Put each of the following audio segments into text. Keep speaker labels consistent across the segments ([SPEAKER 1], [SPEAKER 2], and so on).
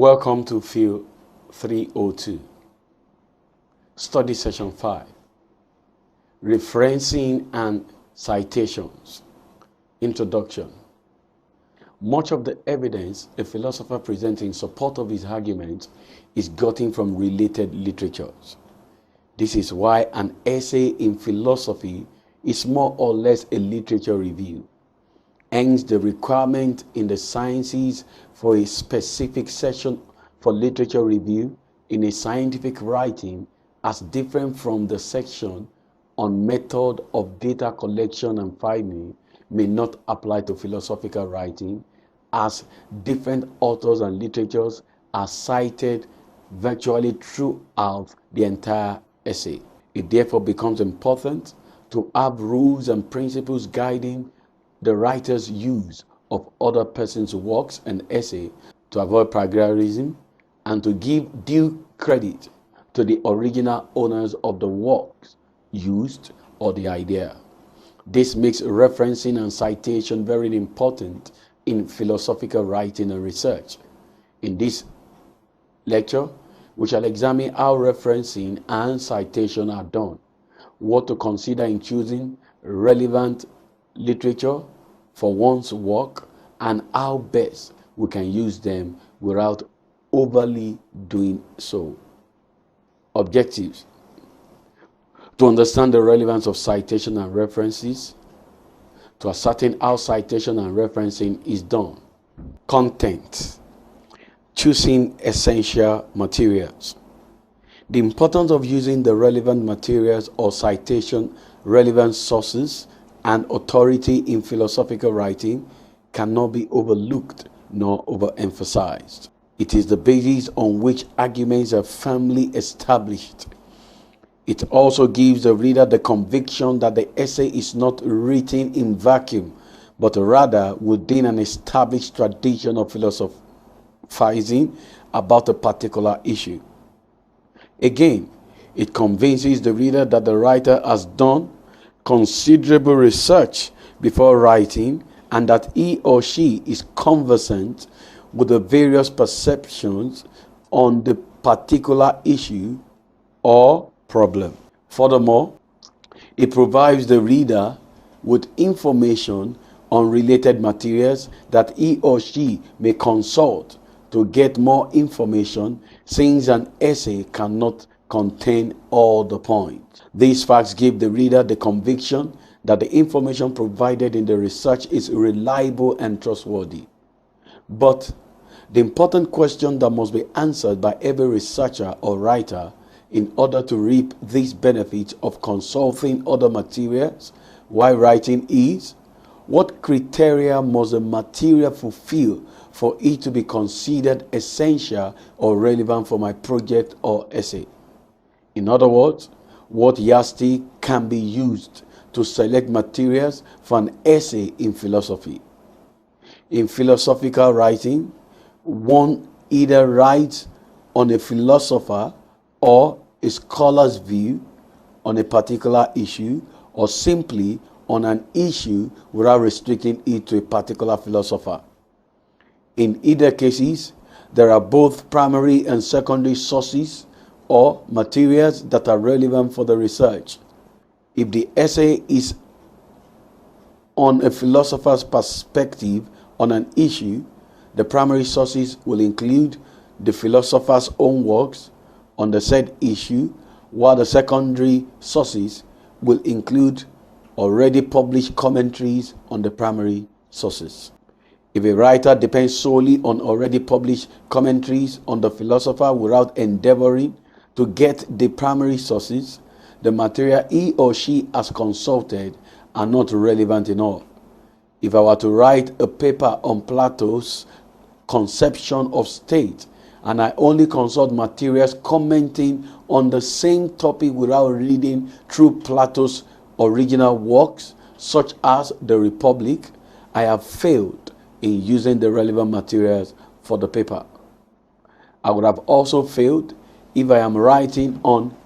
[SPEAKER 1] Welcome to Field 302, Study Session 5, Referencing and Citations. Introduction. Much of the evidence a philosopher presents in support of his argument is gotten from related literatures. This is why an essay in philosophy is more or less a literature review. Hence, the requirement in the sciences for a specific section for literature review in a scientific writing as different from the section on method of data collection and finding may not apply to philosophical writing, as different authors and literatures are cited virtually throughout the entire essay. It therefore becomes important to have rules and principles guiding the writer's use of other persons' works and essay to avoid plagiarism and to give due credit to the original owners of the works used or the idea. This makes referencing and citation very important in philosophical writing and research. In this lecture, we shall examine how referencing and citation are done, what to consider in choosing relevant literature for one's work, and how best we can use them without overly doing so. Objectives: to understand the relevance of citation and references, to ascertain how citation and referencing is done. Content: choosing essential materials. The importance of using the relevant materials or citation relevant sources and authority in philosophical writing cannot be overlooked nor overemphasized. It is the basis on which arguments are firmly established. It also gives the reader the conviction that the essay is not written in vacuum, but rather within an established tradition of philosophizing about a particular issue. Again, it convinces the reader that the writer has done considerable research before writing and that he or she is conversant with the various perceptions on the particular issue or problem. Furthermore, it provides the reader with information on related materials that he or she may consult to get more information, since an essay cannot contain all the points. These facts give the reader the conviction that the information provided in the research is reliable and trustworthy. But the important question that must be answered by every researcher or writer in order to reap these benefits of consulting other materials while writing is: what criteria must the material fulfill for it to be considered essential or relevant for my project or essay? In other words, what yardstick can be used to select materials for an essay in philosophy? In philosophical writing, one either writes on a philosopher or a scholar's view on a particular issue, or simply on an issue without restricting it to a particular philosopher. In either cases, there are both primary and secondary sources or materials that are relevant for the research. If the essay is on a philosopher's perspective on an issue, the primary sources will include the philosopher's own works on the said issue, while the secondary sources will include already published commentaries on the primary sources. If a writer depends solely on already published commentaries on the philosopher without endeavoring to get the primary sources, the material he or she has consulted are not relevant enough. If I were to write a paper on Plato's conception of state, and I only consult materials commenting on the same topic without reading through Plato's original works, such as the Republic, I have failed in using the relevant materials for the paper. I would have also failed if I am writing on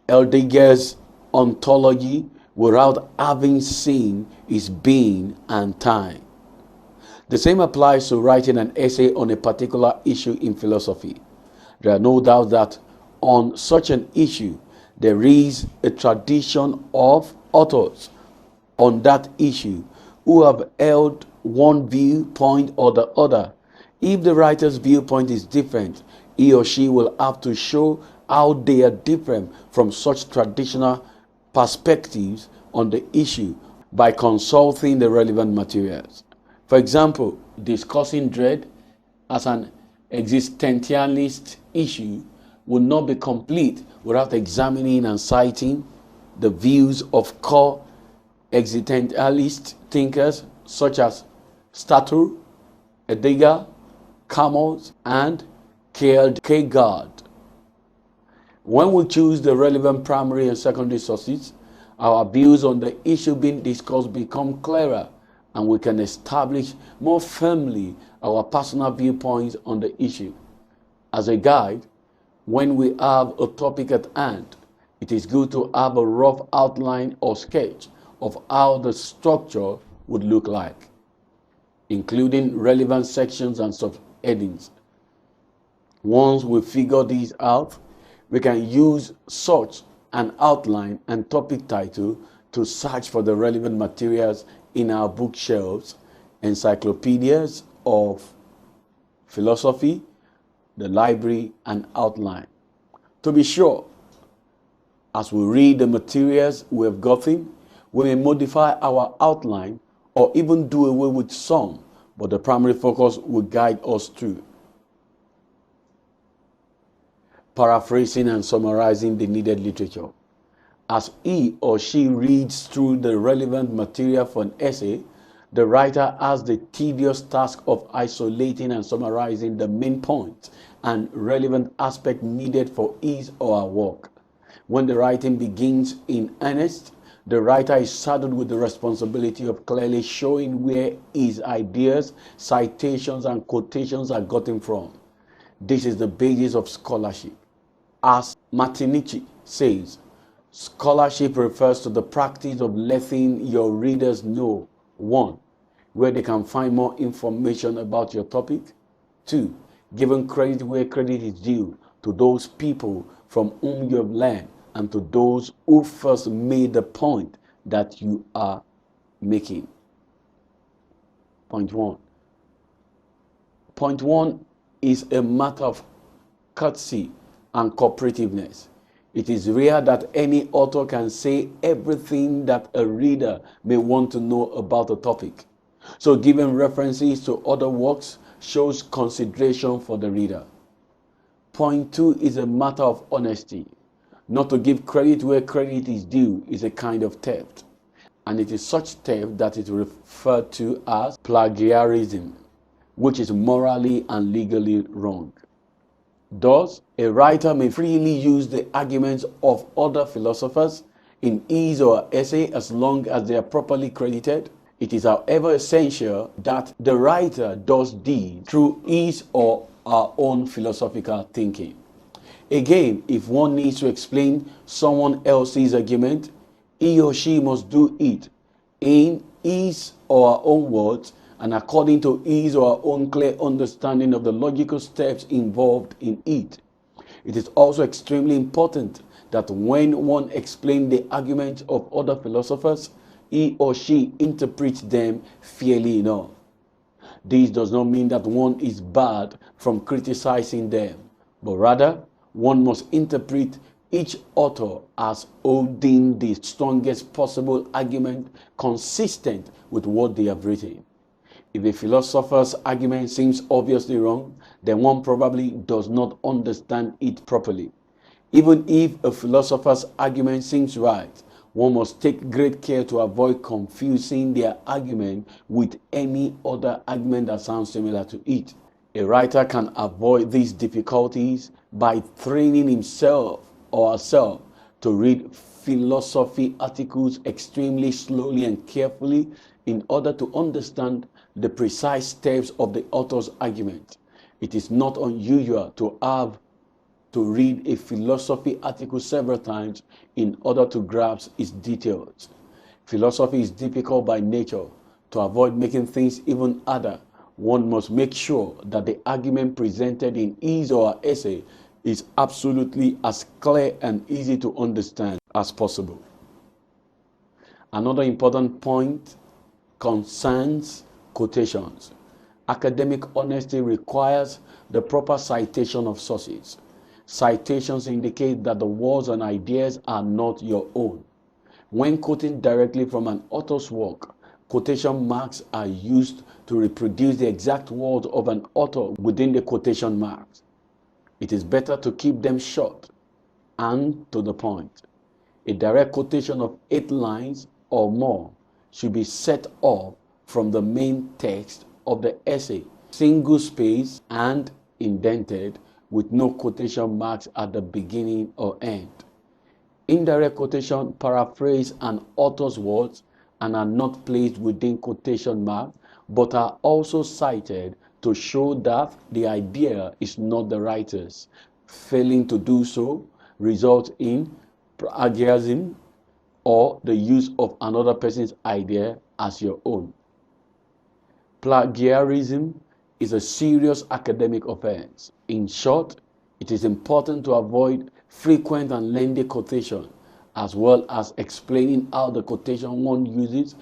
[SPEAKER 1] Heidegger's ontology without having seen his being and time. The same applies to writing an essay on a particular issue in philosophy. There are no doubts that on such an issue, there is a tradition of authors on that issue who have held one viewpoint or the other. If the writer's viewpoint is different, he or she will have to show how they are different from such traditional perspectives on the issue by consulting the relevant materials. For example, discussing dread as an existentialist issue would not be complete without examining and citing the views of core existentialist thinkers such as Statur, Heidegger, Camus, and Kierkegaard. When we choose the relevant primary and secondary sources, our views on the issue being discussed become clearer, and we can establish more firmly our personal viewpoints on the issue. As a guide, when we have a topic at hand, it is good to have a rough outline or sketch of how the structure would look like, including relevant sections and subheadings. Once we figure these out, we can use such an outline and topic title to search for the relevant materials in our bookshelves, encyclopedias of philosophy, the library, and outline. To be sure, as we read the materials we have gotten, we may modify our outline or even do away with some, but the primary focus will guide us through. Paraphrasing and summarizing the needed literature. As he or she reads through the relevant material for an essay, the writer has the tedious task of isolating and summarizing the main points and relevant aspects needed for his or her work. When the writing begins in earnest, the writer is saddled with the responsibility of clearly showing where his ideas, citations, and quotations are gotten from. This is the basis of scholarship. As Martinici says, scholarship refers to the practice of letting your readers know, 1, where they can find more information about your topic, 2, giving credit where credit is due to those people from whom you have learned and to those who first made the point that you are making. Point 1. Point 1 is a matter of courtesy and cooperativeness. It is rare that any author can say everything that a reader may want to know about a topic. So giving references to other works shows consideration for the reader. Point 2 is a matter of honesty. Not to give credit where credit is due is a kind of theft, and it is such theft that is referred to as plagiarism, which is morally and legally wrong. Thus, a writer may freely use the arguments of other philosophers in his or her essay as long as they are properly credited. It is, however, essential that the writer does this through his or her own philosophical thinking. Again, if one needs to explain someone else's argument, he or she must do it in his or her own words and according to his or her own clear understanding of the logical steps involved in it. It is also extremely important that when one explains the arguments of other philosophers, he or she interprets them fairly enough. This does not mean that one is barred from criticizing them, but rather one must interpret each author as holding the strongest possible argument consistent with what they have written. If a philosopher's argument seems obviously wrong, then one probably does not understand it properly. Even if a philosopher's argument seems right, one must take great care to avoid confusing their argument with any other argument that sounds similar to it. A writer can avoid these difficulties by training himself or herself to read philosophy articles extremely slowly and carefully in order to understand the precise steps of the author's argument. It is not unusual to have to read a philosophy article several times in order to grasp its details. Philosophy is difficult by nature. To avoid making things even harder, one must make sure that the argument presented in his or her essay is absolutely as clear and easy to understand as possible. Another important point concerns quotations. Academic honesty requires the proper citation of sources. Citations indicate that the words and ideas are not your own. When quoting directly from an author's work, quotation marks are used to reproduce the exact words of an author within the quotation marks. It is better to keep them short and to the point. A direct quotation of 8 lines or more should be set up from the main text of the essay, single space and indented, with no quotation marks at the beginning or end. Indirect quotation paraphrase an author's words and are not placed within quotation marks, but are also cited to show that the idea is not the writer's. Failing to do so results in plagiarism or the use of another person's idea as your own. Plagiarism is a serious academic offense. In short, it is important to avoid frequent and lengthy quotation, as well as explaining how the quotation one uses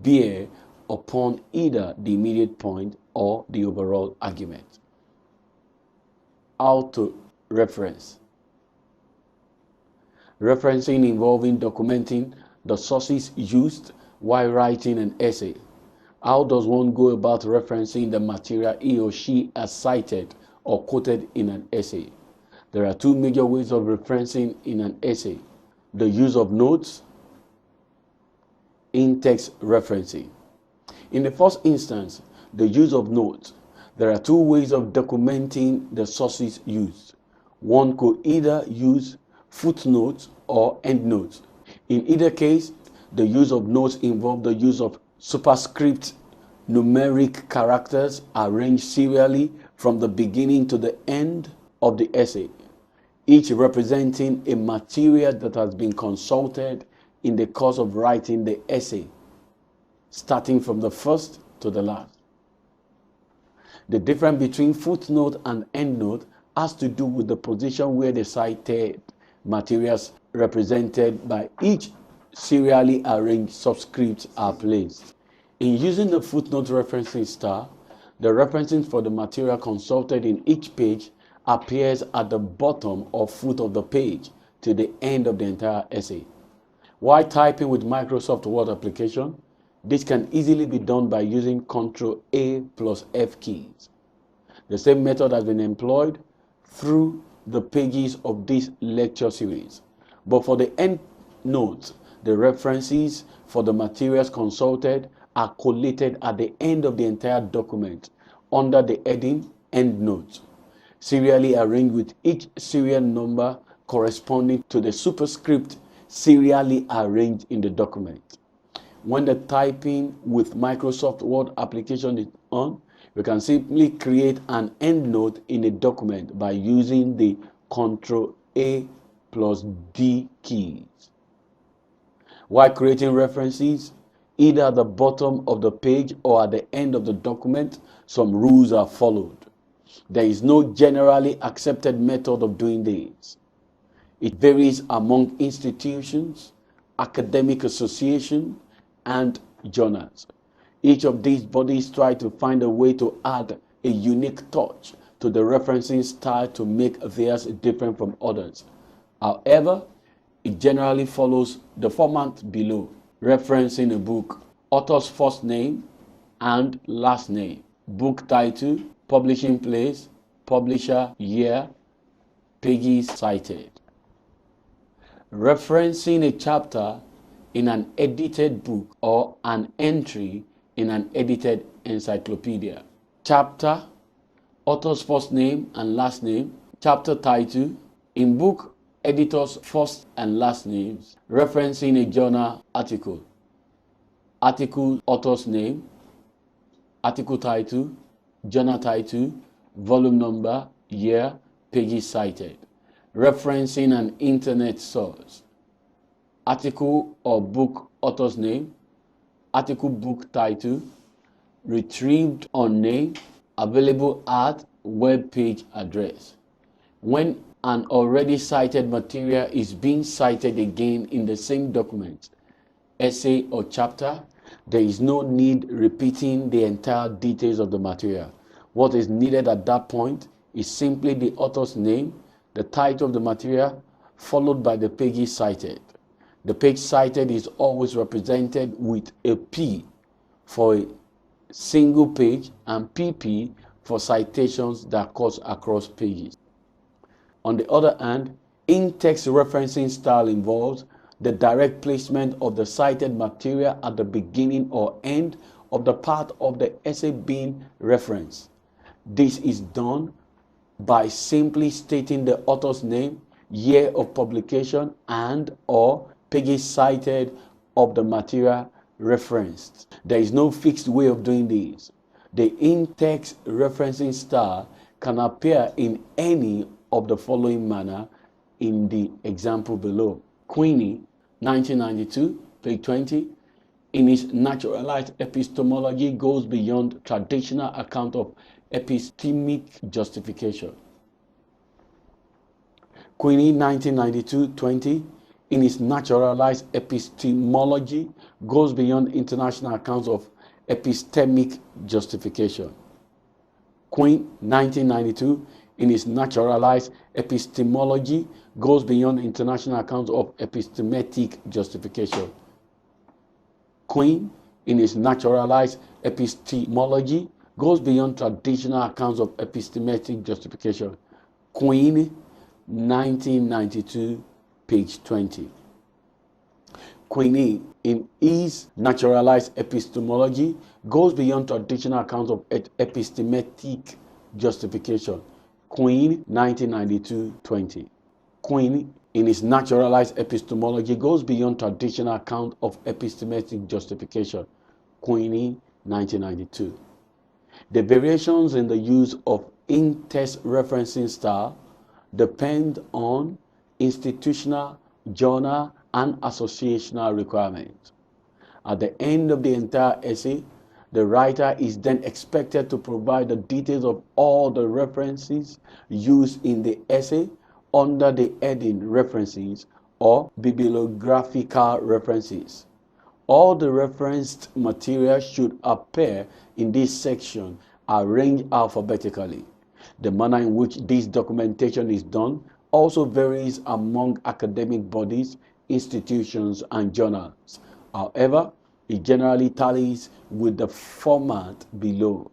[SPEAKER 1] bear upon either the immediate point or the overall argument. How to reference. Referencing involving documenting the sources used while writing an essay. How does one go about referencing the material he or she has cited or quoted in an essay? There are 2 major ways of referencing in an essay: the use of notes, in-text referencing. In the first instance, the use of notes. There are 2 ways of documenting the sources used. One could either use footnotes or endnotes. In either case, the use of notes involves the use of superscript numeric characters arranged serially from the beginning to the end of the essay, each representing a material that has been consulted in the course of writing the essay, starting from the first to the last. The difference between footnote and endnote has to do with the position where the cited materials represented by each serially arranged subscripts are placed. In using the footnote referencing style, the referencing for the material consulted in each page appears at the bottom or foot of the page to the end of the entire essay. While typing with Microsoft Word application, this can easily be done by using Ctrl+A plus F keys. The same method has been employed through the pages of this lecture series. But for the end notes, the references for the materials consulted are collated at the end of the entire document under the heading Endnotes, serially arranged with each serial number corresponding to the superscript serially arranged in the document. When the typing with Microsoft Word application is on, we can simply create an endnote in a document by using the Ctrl+A plus D keys. While creating references, either at the bottom of the page or at the end of the document, some rules are followed. There is no generally accepted method of doing this. It varies among institutions, academic associations, and journals. Each of these bodies try to find a way to add a unique touch to the referencing style to make theirs different from others. However, it generally follows the format below. Referencing a book: author's first name and last name, book title, publishing place, publisher, year, pages cited. Referencing a chapter in an edited book or an entry in an edited encyclopedia. Chapter, author's first name and last name, chapter title, in book, editor's first and last names. Referencing a journal article. Article, author's name, article title, journal title, volume number, year, pages cited. Referencing an internet source. Article or book author's name, article book title, retrieved on name, available at web page address. When an already cited material is being cited again in the same document, essay or chapter, there is no need repeating the entire details of the material. What is needed at that point is simply the author's name, the title of the material, followed by the pages cited. The page cited is always represented with a P for a single page and PP for citations that cut across pages. On the other hand, in-text referencing style involves the direct placement of the cited material at the beginning or end of the part of the essay being referenced. This is done by simply stating the author's name, year of publication, and or pages cited of the material referenced. There is no fixed way of doing this. The in-text referencing style can appear in any of the following manner in the example below. Queenie, 1992, page 20, in its naturalized epistemology goes beyond traditional account of epistemic justification. Queenie, 1992-20, in its naturalized epistemology goes beyond international accounts of epistemic justification. Queen, 1992, in its naturalized epistemology goes beyond international accounts of epistemic justification. Queen, in its naturalized epistemology goes beyond traditional accounts of epistemic justification. Queen, 1992, page 20. Queenie, in his naturalized epistemology, goes beyond traditional accounts of epistemic justification. Queen, 1992-20. Queen, in his naturalized epistemology, goes beyond traditional account of epistemic justification. Queenie, 1992. The variations in the use of in-text referencing style depend on institutional, journal, and associational requirements. At the end of the entire essay, the writer is then expected to provide the details of all the references used in the essay under the heading References or Bibliographical References. All the referenced material should appear in this section arranged alphabetically. The manner in which this documentation is done also varies among academic bodies, institutions, and journals. However, it generally tallies with the format below.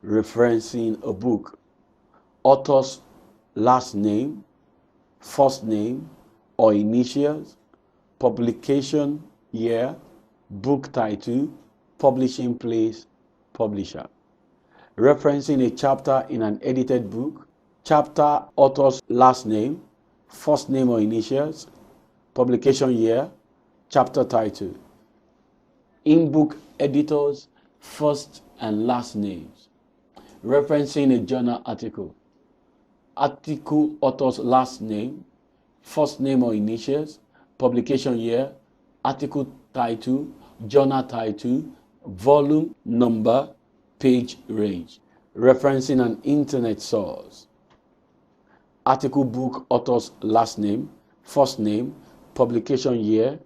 [SPEAKER 1] Referencing a book: author's last name, first name or initials, publication year, book title, publishing place, publisher. Referencing a chapter in an edited book: chapter author's last name, first name or initials, publication year, chapter title. In-book editors' first and last names. Referencing a journal article: article author's last name, first name or initials, publication year, article title, journal title, volume number, page range. Referencing an internet source: article book author's last name, first name, publication year,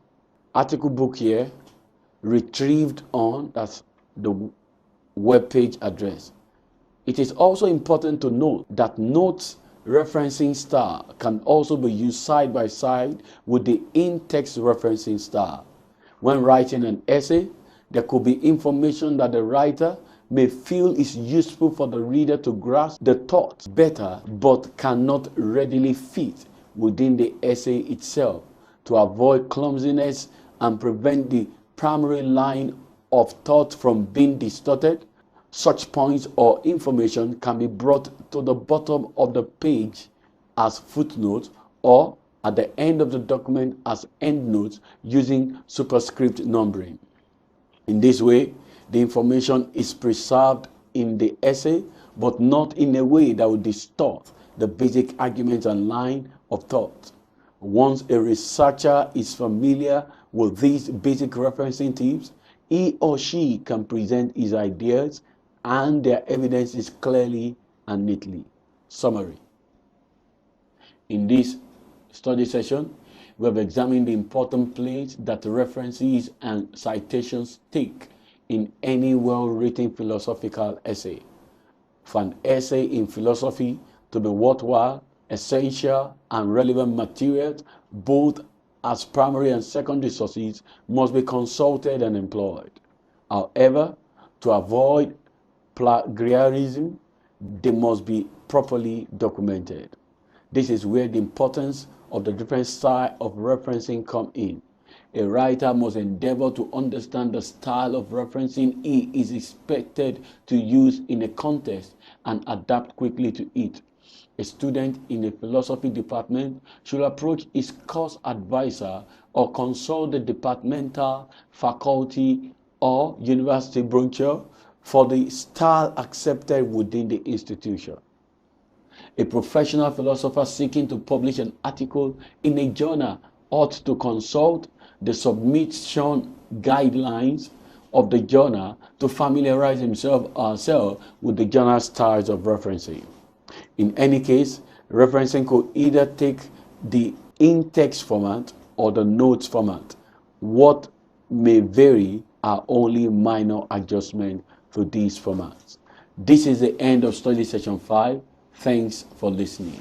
[SPEAKER 1] article book year, retrieved on, that's the web page address. It is also important to note that notes referencing style can also be used side by side with the in-text referencing style. When writing an essay, there could be information that the writer may feel is useful for the reader to grasp the thought better, but cannot readily fit within the essay itself. To avoid clumsiness and prevent the primary line of thought from being distorted, such points or information can be brought to the bottom of the page as footnotes or at the end of the document as endnotes using superscript numbering. In this way, the information is preserved in the essay, but not in a way that would distort the basic arguments and line of thought. Once a researcher is familiar with these basic referencing tips, he or she can present his ideas and their evidences clearly and neatly. Summary. In this study session, we have examined the important place that references and citations take in any well-written philosophical essay. For an essay in philosophy to be worthwhile, essential and relevant materials, both as primary and secondary sources, must be consulted and employed. However, to avoid plagiarism, they must be properly documented. This is where the importance of the different style of referencing come in. A writer must endeavor to understand the style of referencing he is expected to use in a context and adapt quickly to it. A student in a philosophy department should approach his course advisor or consult the departmental, faculty, or university brochure for the style accepted within the institution. A professional philosopher seeking to publish an article in a journal ought to consult the submission guidelines of the journal to familiarize himself or herself with the journal styles of referencing. In any case, referencing could either take the in-text format or the notes format. What may vary are only minor adjustments to these formats. This is the end of study session 5. Thanks for listening.